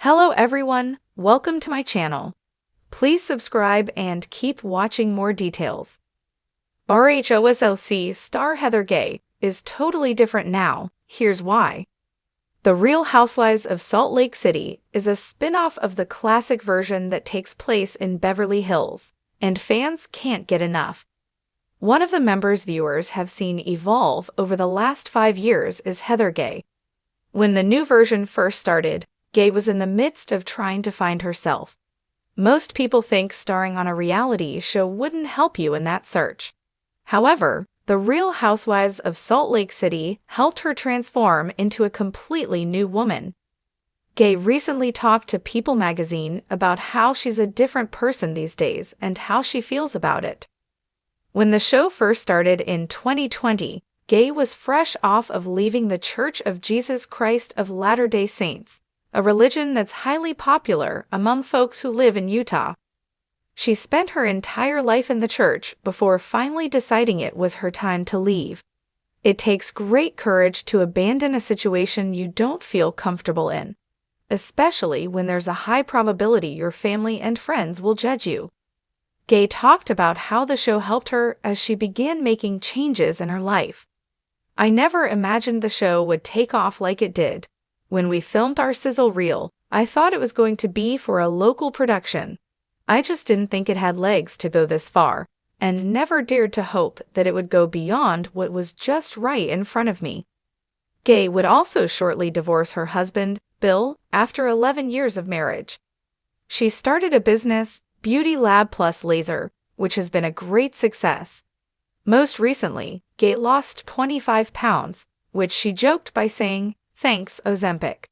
Hello everyone, welcome to my channel. Please subscribe and keep watching more details. RHOSLC star Heather Gay is totally different now, here's why. The Real Housewives of Salt Lake City is a spin-off of the classic version that takes place in Beverly Hills, and fans can't get enough. One of the members viewers have seen evolve over the last 5 years is Heather Gay. When the new version first started, Gay was in the midst of trying to find herself. Most people think starring on a reality show wouldn't help you in that search. However, The Real Housewives of Salt Lake City helped her transform into a completely new woman. Gay recently talked to People magazine about how she's a different person these days and how she feels about it. When the show first started in 2020, Gay was fresh off of leaving the Church of Jesus Christ of Latter-day Saints, a religion that's highly popular among folks who live in Utah. She spent her entire life in the church before finally deciding it was her time to leave. It takes great courage to abandon a situation you don't feel comfortable in, especially when there's a high probability your family and friends will judge you. Gay talked about how the show helped her as she began making changes in her life. "I never imagined the show would take off like it did. When we filmed our sizzle reel, I thought it was going to be for a local production. I just didn't think it had legs to go this far, and never dared to hope that it would go beyond what was just right in front of me." Gay would also shortly divorce her husband, Bill, after 11 years of marriage. She started a business, Beauty Lab Plus Laser, which has been a great success. Most recently, Gay lost 25 pounds, which she joked by saying, "Thanks, Ozempic."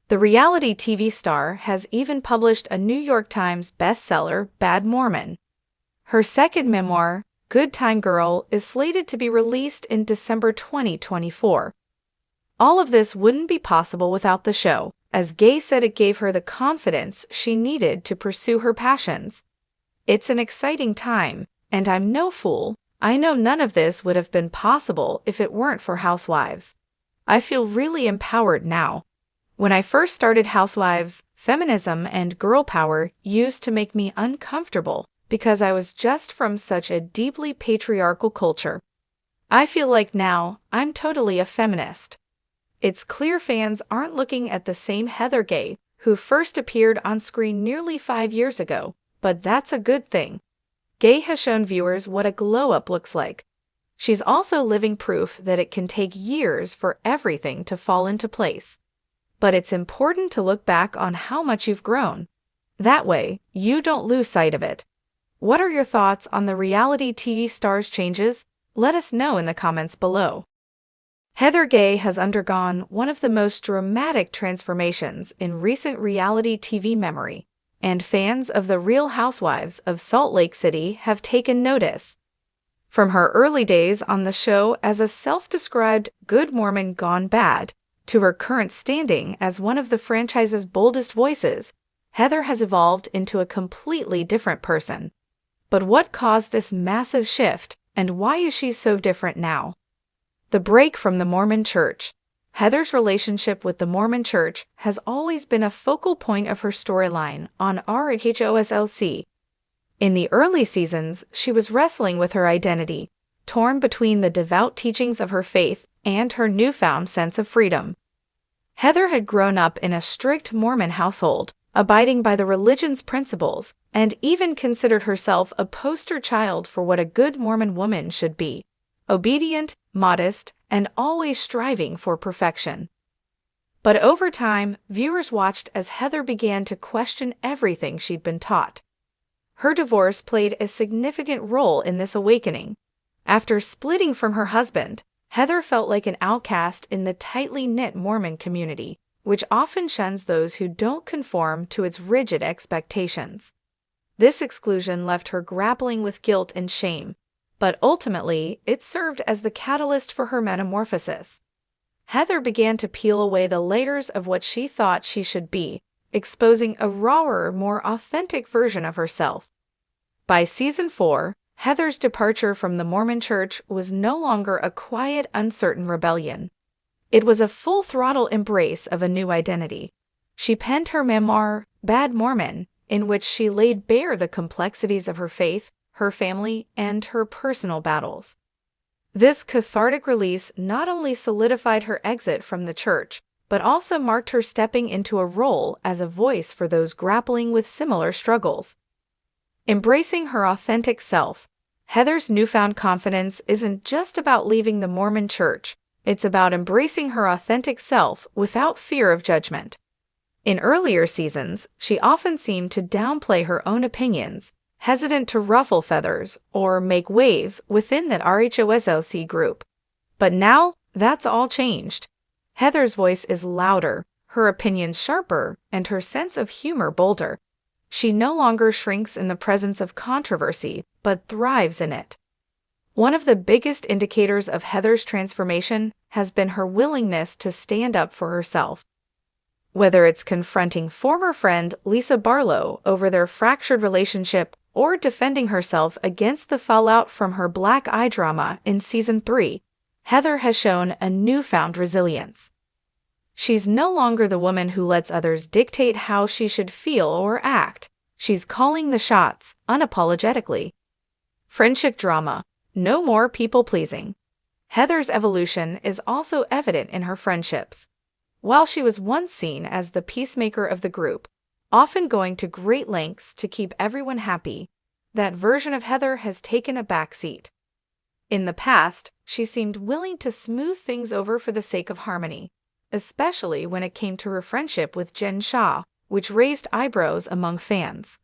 The reality TV star has even published a New York Times bestseller, Bad Mormon. Her second memoir, Good Time Girl, is slated to be released in December 2024. All of this wouldn't be possible without the show, as Gay said it gave her the confidence she needed to pursue her passions. "It's an exciting time, and I'm no fool. I know none of this would have been possible if it weren't for Housewives. I feel really empowered now. When I first started Housewives, feminism and girl power used to make me uncomfortable because I was just from such a deeply patriarchal culture. I feel like now I'm totally a feminist." It's clear fans aren't looking at the same Heather Gay who first appeared on screen nearly 5 years ago, but that's a good thing. Gay has shown viewers what a glow-up looks like. She's also living proof that it can take years for everything to fall into place. But it's important to look back on how much you've grown. That way, you don't lose sight of it. What are your thoughts on the reality TV star's changes? Let us know in the comments below. Heather Gay has undergone one of the most dramatic transformations in recent reality TV memory, and fans of The Real Housewives of Salt Lake City have taken notice. From her early days on the show as a self-described good Mormon gone bad, to her current standing as one of the franchise's boldest voices, Heather has evolved into a completely different person. But what caused this massive shift, and why is she so different now? The break from the Mormon Church. Heather's relationship with the Mormon Church has always been a focal point of her storyline on RHOSLC. In the early seasons, she was wrestling with her identity, torn between the devout teachings of her faith and her newfound sense of freedom. Heather had grown up in a strict Mormon household, abiding by the religion's principles, and even considered herself a poster child for what a good Mormon woman should be: obedient, modest, and always striving for perfection. But over time, viewers watched as Heather began to question everything she'd been taught. Her divorce played a significant role in this awakening. After splitting from her husband, Heather felt like an outcast in the tightly knit Mormon community, which often shuns those who don't conform to its rigid expectations. This exclusion left her grappling with guilt and shame, but ultimately it served as the catalyst for her metamorphosis. Heather began to peel away the layers of what she thought she should be, exposing a rawer, more authentic version of herself. By season 4, Heather's departure from the Mormon Church was no longer a quiet, uncertain rebellion. It was a full-throttle embrace of a new identity. She penned her memoir, Bad Mormon, in which she laid bare the complexities of her faith, her family, and her personal battles. This cathartic release not only solidified her exit from the church, but also marked her stepping into a role as a voice for those grappling with similar struggles. Embracing her authentic self, Heather's newfound confidence isn't just about leaving the Mormon church, it's about embracing her authentic self without fear of judgment. In earlier seasons, she often seemed to downplay her own opinions, hesitant to ruffle feathers or make waves within that RHOSLC group. But now, that's all changed. Heather's voice is louder, her opinions sharper, and her sense of humor bolder. She no longer shrinks in the presence of controversy, but thrives in it. One of the biggest indicators of Heather's transformation has been her willingness to stand up for herself. Whether it's confronting former friend Lisa Barlow over their fractured relationship or defending herself against the fallout from her black eye drama in Season 3, Heather has shown a newfound resilience. She's no longer the woman who lets others dictate how she should feel or act. She's calling the shots, unapologetically. Friendship drama. No more people-pleasing. Heather's evolution is also evident in her friendships. While she was once seen as the peacemaker of the group, often going to great lengths to keep everyone happy, that version of Heather has taken a backseat. In the past, she seemed willing to smooth things over for the sake of harmony, especially when it came to her friendship with Jen Shah, which raised eyebrows among fans.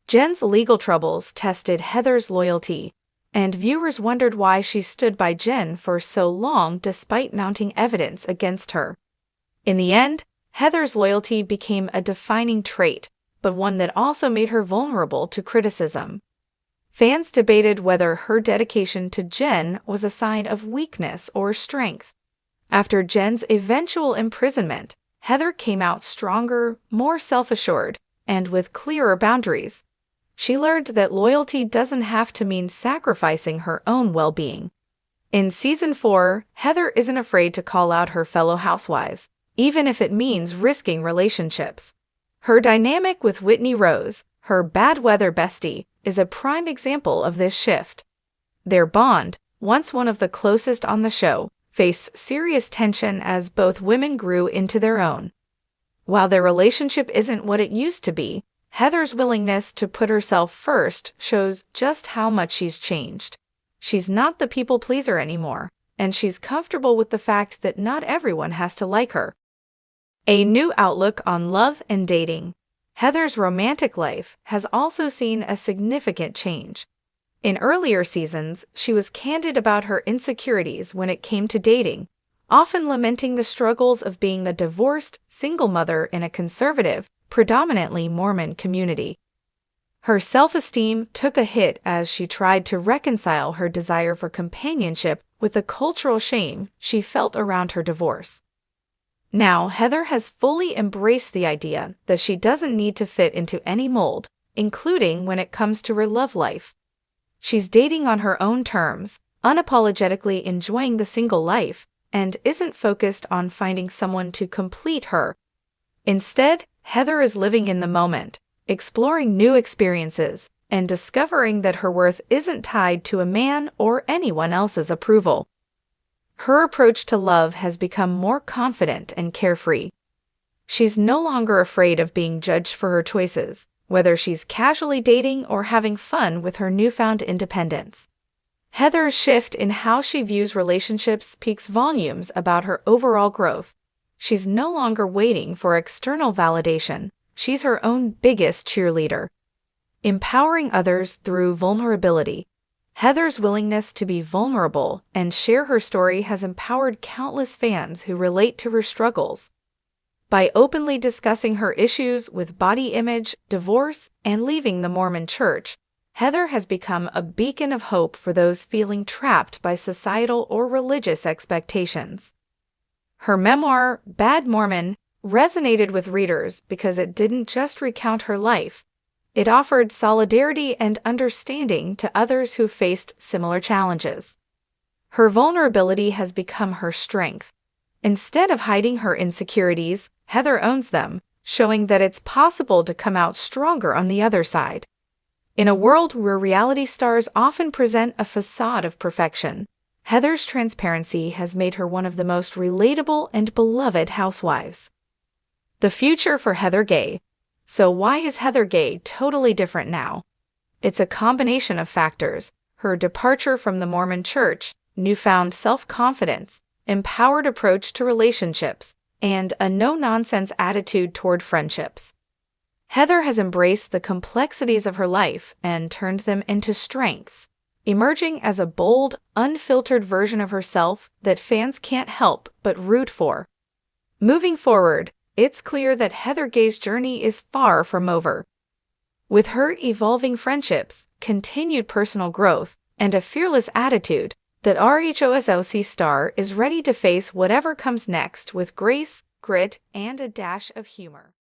Jen's legal troubles tested Heather's loyalty, and viewers wondered why she stood by Jen for so long despite mounting evidence against her. In the end, Heather's loyalty became a defining trait, but one that also made her vulnerable to criticism. Fans debated whether her dedication to Jen was a sign of weakness or strength. After Jen's eventual imprisonment, Heather came out stronger, more self-assured, and with clearer boundaries. She learned that loyalty doesn't have to mean sacrificing her own well-being. In Season 4, Heather isn't afraid to call out her fellow housewives, even if it means risking relationships. Her dynamic with Whitney Rose, her bad weather bestie, is a prime example of this shift. Their bond, once one of the closest on the show, faced serious tension as both women grew into their own. While their relationship isn't what it used to be, Heather's willingness to put herself first shows just how much she's changed. She's not the people pleaser anymore, and she's comfortable with the fact that not everyone has to like her. A new outlook on love and dating. Heather's romantic life has also seen a significant change. In earlier seasons, she was candid about her insecurities when it came to dating, often lamenting the struggles of being the divorced, single mother in a conservative, predominantly Mormon community. Her self-esteem took a hit as she tried to reconcile her desire for companionship with the cultural shame she felt around her divorce. Now, Heather has fully embraced the idea that she doesn't need to fit into any mold, including when it comes to her love life. She's dating on her own terms, unapologetically enjoying the single life, and isn't focused on finding someone to complete her. Instead, Heather is living in the moment, exploring new experiences, and discovering that her worth isn't tied to a man or anyone else's approval. Her approach to love has become more confident and carefree. She's no longer afraid of being judged for her choices, whether she's casually dating or having fun with her newfound independence. Heather's shift in how she views relationships speaks volumes about her overall growth. She's no longer waiting for external validation. She's her own biggest cheerleader. Empowering others through vulnerability. Heather's willingness to be vulnerable and share her story has empowered countless fans who relate to her struggles. By openly discussing her issues with body image, divorce, and leaving the Mormon Church, Heather has become a beacon of hope for those feeling trapped by societal or religious expectations. Her memoir, Bad Mormon, resonated with readers because it didn't just recount her life. It offered solidarity and understanding to others who faced similar challenges. Her vulnerability has become her strength. Instead of hiding her insecurities, Heather owns them, showing that it's possible to come out stronger on the other side. In a world where reality stars often present a facade of perfection, Heather's transparency has made her one of the most relatable and beloved housewives. The future for Heather Gay. So why is Heather Gay totally different now? It's a combination of factors: her departure from the Mormon Church, newfound self-confidence, empowered approach to relationships, and a no-nonsense attitude toward friendships. Heather has embraced the complexities of her life and turned them into strengths, emerging as a bold, unfiltered version of herself that fans can't help but root for. Moving forward, it's clear that Heather Gay's journey is far from over. With her evolving friendships, continued personal growth, and a fearless attitude, the RHOSLC star is ready to face whatever comes next with grace, grit, and a dash of humor.